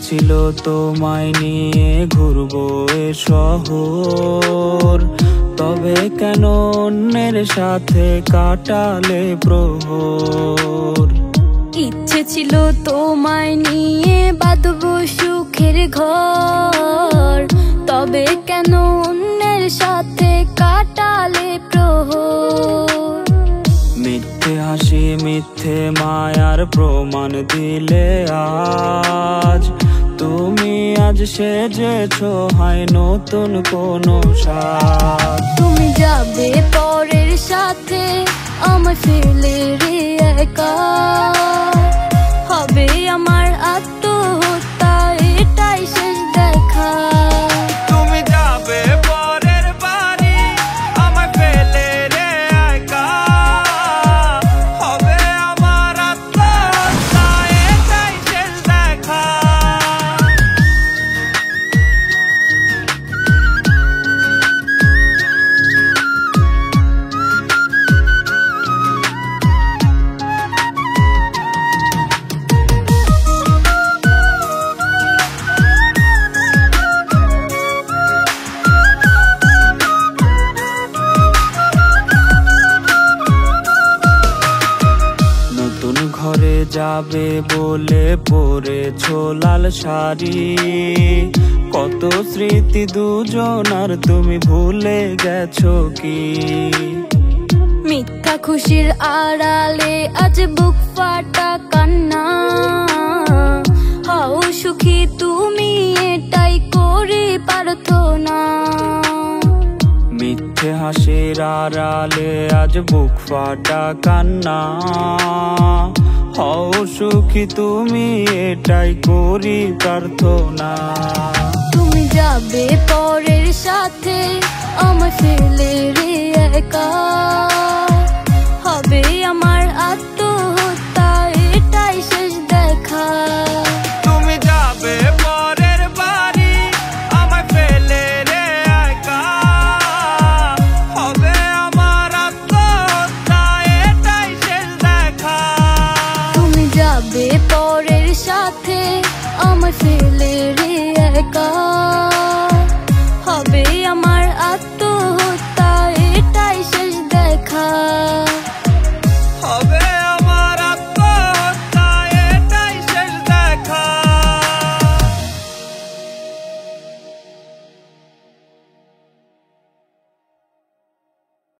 ছিল তোমায় নিয়ে ঘুরবো এ শহর, তবে কেন অন্যের সাথে কাটালে প্রহর। ইচ্ছে ছিল তোমায় নিয়ে বাঁধবো সুখের ঘর, তবে কেন অন্যের সাথে কাটালে প্রহর। মিথ্যে হাসি মিথ্যে মায়ার প্রমাণ দিলে আজ, তুমি আজ সেজেছো হয় নতুন কোনো সাজ। তুমি যাবে পরের সাথে আমায় ফেলে রে একা, হবে আমার আত্মহত্যা এটাই শেষ দেখা। তুমি যাবে পরের বাড়ি আমায় ফেলে রে একা, হবে আমার আত্মহত্যা এটাই শেষ দেখা। নতুন ঘরে যাবে বলে পরেছো লাল শাড়ি, কত স্মৃতি দুজনার তুমি ভুলে গেছো কি? মিথ্যা খুশির আড়ালে আজ বুক ফাটা কান্না, হাও সুখী তুমি এটাই করি প্রার্থনা। মিথ্যে হাসির আড়ালে আজ বুক ফাটা কান্না, হও সুখী তুমি এটাই করি প্রার্থনা। তুমি যাবে পরের সাথে আমায় ফেলে রে একা, হবে আমার আত্মহত্যা এটাই শেষ দেখা। তুমি যাবে পরের বাড়ি আমায় ফেলে রে একা, হবে আমার আত্মহত্যা এটাই শেষ দেখা। তুমি যাবে পরের সাথে আমায় ফেলে রে